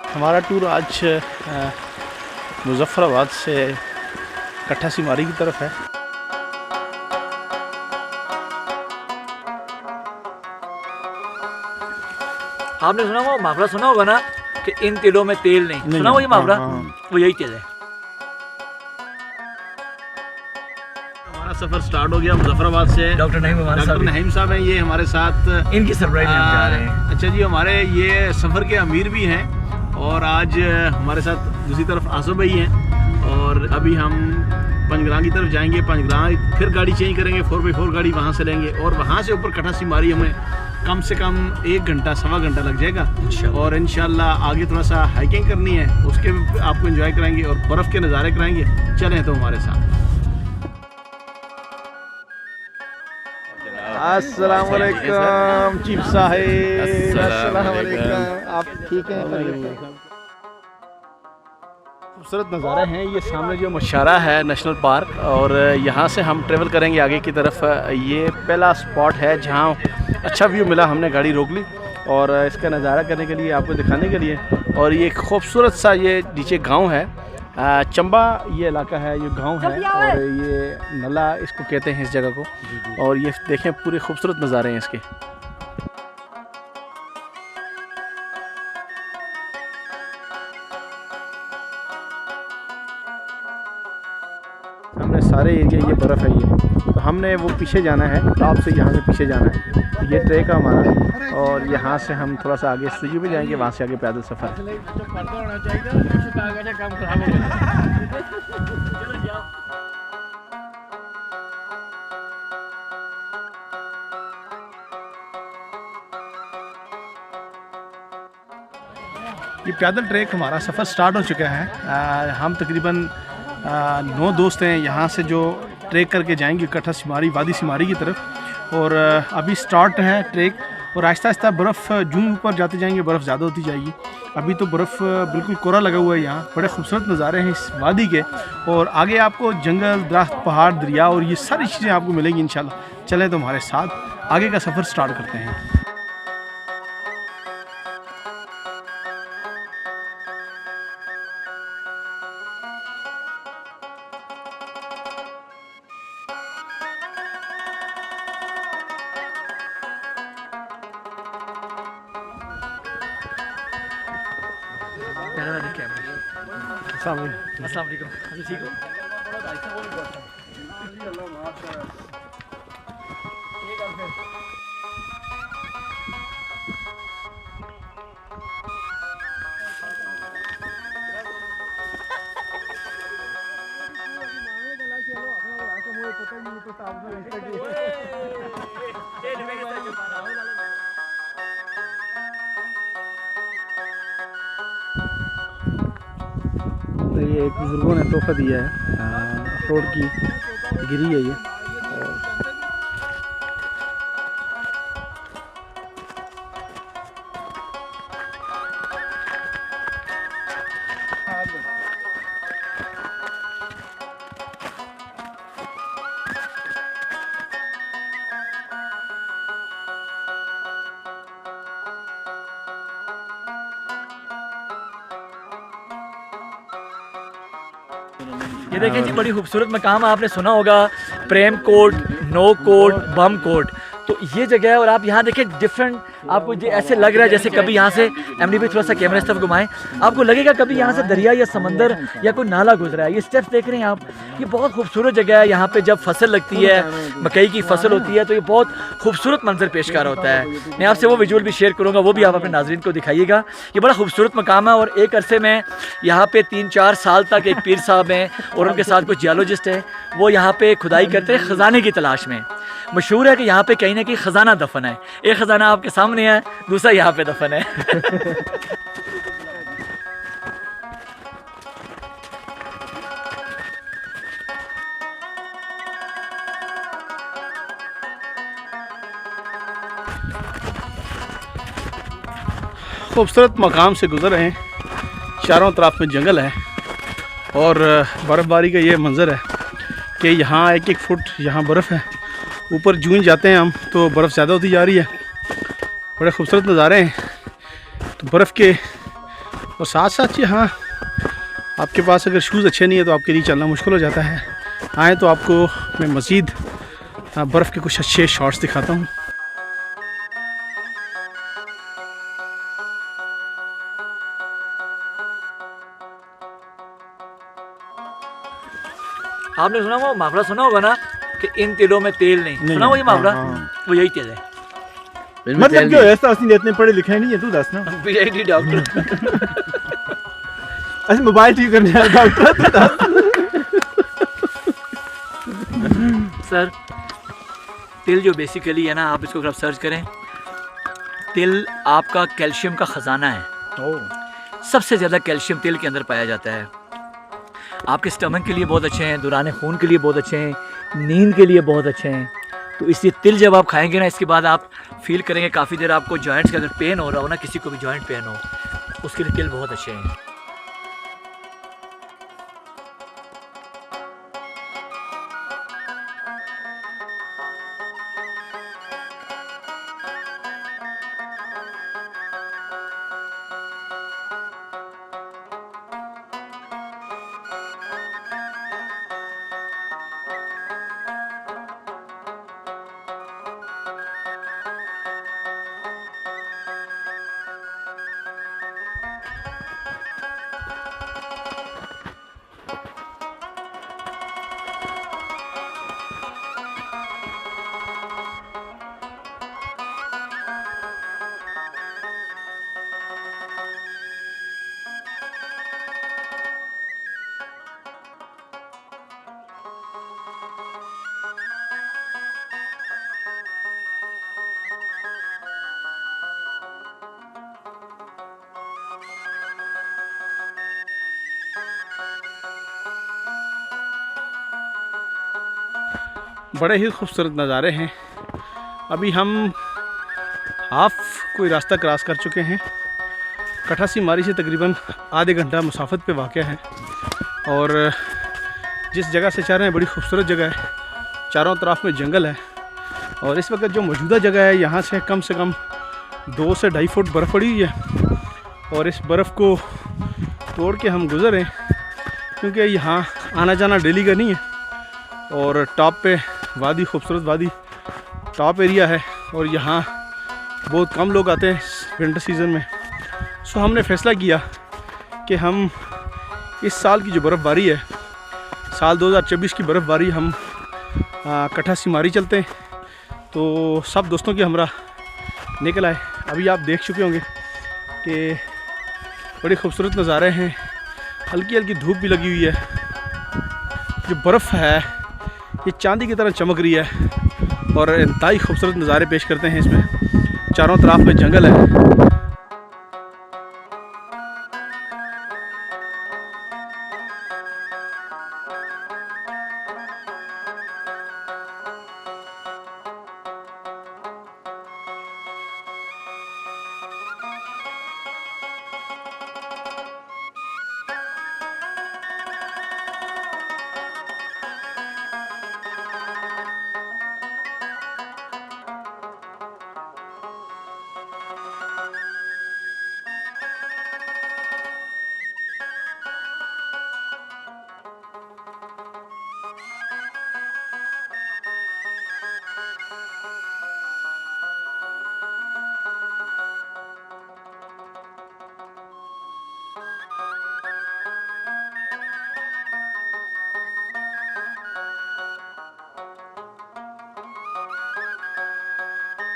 हमारा टूर आज मुज़फ़्फ़राबाद से कट्ठा सिमारी की तरफ है। आपने सुना वो मुहावरा सुना होगा ना कि इन तिलों में तेल नहीं सुना वो ये मुहावरा? वो यही तेल है। हमारा सफ़र स्टार्ट हो गया मुज़फ़्फ़राबाद से। डॉक्टर नहीम साहब हैं, ये हमारे साथ इनकी सरप्राइज लेने जा रहे हैं। अच्छा जी, हमारे ये सफ़र के अमीर भी हैं और आज हमारे साथ दूसरी तरफ आसो भाई हैं और अभी हम पंजग्रां की तरफ जाएंगे। पंजग्रां फिर गाड़ी चेंज करेंगे, 4x4 गाड़ी वहाँ से लेंगे और वहाँ से ऊपर कट्ठा सिमारी हमें कम से कम 1 घंटा सवा घंटा लग जाएगा और इंशाल्लाह आगे थोड़ा सा हाइकिंग करनी है, उसके आपको एंजॉय कराएंगे और बर्फ़ के नज़ारे कराएंगे। चलें तो हमारे साथ। अस्सलाम वालेकुम चीफ साहिब। अस्सलाम वालेकुम। आप ठीक हैं? खूबसूरत नज़ारे हैं ये सामने जो मशारा है नेशनल पार्क और यहाँ से हम ट्रेवल करेंगे आगे की तरफ। ये पहला स्पॉट है जहाँ अच्छा व्यू मिला, हमने गाड़ी रोक ली और इसका नज़ारा करने के लिए, आपको दिखाने के लिए। और ये खूबसूरत सा ये नीचे गांव है, चंबा ये इलाका है, ये गांव है और ये नला इसको कहते हैं इस जगह को। और ये देखें पूरे खूबसूरत नज़ारे हैं इसके। हमने सारे एरिया ये बर्फ़ है ये, तो हमने वो पीछे जाना है, टॉप से यहाँ से पीछे जाना है। तो ये ट्रैक है हमारा और यहाँ से हम थोड़ा सा आगे स्टूडियो में जाएंगे, वहाँ से आगे पैदल सफ़र है। ये पैदल ट्रैक हमारा सफ़र स्टार्ट हो चुका है। हम तकरीबन 9 दोस्त हैं यहाँ से जो ट्रैक करके जाएंगे कट्ठा सिमारी, वादी सिमारी की तरफ। और अभी स्टार्ट है ट्रैक और आहिस्ता आहिस्ता बर्फ़ जून ऊपर जाते जाएंगे, बर्फ़ ज़्यादा होती जाएगी। अभी तो बर्फ़ बिल्कुल कोरा लगा हुआ है यहाँ। बड़े खूबसूरत नज़ारे हैं इस वादी के और आगे आपको जंगल, दरख्त, पहाड़, दरिया और ये सारी चीज़ें आपको मिलेंगी इंशाल्लाह। चलें तो हमारे साथ आगे का सफ़र स्टार्ट करते हैं। अस्सलाम वालेकुम। ठीक हो? तो ये एक बुज़ुर्गों ने तोहफ़ा दिया है, अखरोट की गिरी है ये। ये देखें जी, बड़ी खूबसूरत मकाम है। आपने सुना होगा प्रेम कोट, नो कोट, बम कोट। तो ये जगह है और आप यहाँ देखें डिफरेंट, आपको ये ऐसे लग रहा है जैसे कभी यहाँ से एमडी भी थोड़ा सा कैमरा इस तरफ घुमाएं, आपको लगेगा कभी यहाँ से दरिया या समंदर या कोई नाला गुजरा है। ये स्टेप्स देख रहे हैं आप, ये बहुत खूबसूरत जगह है। यहाँ पे जब फसल लगती है, मकई की फसल होती है, तो ये बहुत खूबसूरत मंजर पेश कर होता है। मैं आपसे वो विजुअल भी शेयर करूँगा, वो भी आप अपने नाज़रीन को दिखाइएगा। ये बड़ा खूबसूरत मकाम है और एक अरसे में यहाँ पे 3-4 साल तक एक पीर साहब हैं और उनके साथ कुछ जियोलॉजिस्ट हैं, वो यहाँ पे खुदाई करते हैं ख़जाने की तलाश में। मशहूर है कि यहाँ पे कहीं ना कहीं ख़जाना दफन है। एक ख़जाना आपके सामने है, दूसरा यहाँ पे दफन है। खूबसूरत मकाम से गुज़र रहे हैं, चारों तरफ में जंगल है और बर्फ़बारी का ये मंज़र है कि यहाँ 1-1 फुट यहाँ बर्फ़ है। ऊपर जून जाते हैं हम तो बर्फ़ ज़्यादा होती जा रही है। बड़े खूबसूरत नज़ारे हैं। तो बर्फ़ के और साथ साथ यहाँ आपके पास अगर शूज़ अच्छे नहीं है तो आपके लिए चलना मुश्किल हो जाता है। आए तो आपको मैं मज़ीद बर्फ़ के कुछ अच्छे शॉट्स दिखाता हूँ। आपने सुना वो मुहावरा सुना होगा ना कि इन तिलों में तेल नहीं, सुना वो ये मुहावरा? वो यही तेल है। मतलब क्यों ऐसा असली इतने पढ़े लिखे नहीं है, तू दस ना। PhD doctor. अच्छा मोबाइल ठीक करने वाला डॉक्टर। सर तिल जो बेसिकली है ना, आप इसको अगर आप सर्च करें, तिल आपका कैल्शियम का ख़जाना है। सबसे ज़्यादा कैल्शियम तिल के अंदर पाया जाता है। आपके स्टमक के लिए बहुत अच्छे हैं, दौरान खून के लिए बहुत अच्छे हैं, नींद के लिए बहुत अच्छे हैं। तो इसलिए तिल जब आप खाएंगे ना, इसके बाद आप फील करेंगे काफ़ी देर आपको जॉइंट्स का अगर पेन हो रहा हो ना, किसी को भी जॉइंट पेन हो, उसके लिए तिल बहुत अच्छे हैं। बड़े ही खूबसूरत नज़ारे हैं। अभी हम हाफ कोई रास्ता क्रॉस कर चुके हैं। कठा सीमारी से तकरीबन आधे घंटा मुसाफत पे वाक़या है और जिस जगह से जा रहे हैं बड़ी खूबसूरत जगह है। चारों तरफ में जंगल है और इस वक्त जो मौजूदा जगह है यहाँ से कम 2 से 2.5 फुट बर्फ़ पड़ी हुई है और इस बर्फ़ को तोड़ के हम गुज़रे क्योंकि यहाँ आना जाना डेली का नहीं है और टॉप पे वादी, खूबसूरत वादी टॉप एरिया है और यहाँ बहुत कम लोग आते हैं विंटर सीज़न में। सो हमने फ़ैसला किया कि हम इस साल की जो बर्फ़बारी है, साल 2024 की बर्फ़बारी हम कठा सीमारी चलते हैं। तो सब दोस्तों के हमरा निकल आए। अभी आप देख चुके होंगे कि बड़े खूबसूरत नज़ारे हैं, हल्की हल्की धूप भी लगी हुई है। जो बर्फ़ है ये चांदी की तरह चमक रही है और इंतहाई खूबसूरत नज़ारे पेश करते हैं। इसमें चारों तरफ में जंगल है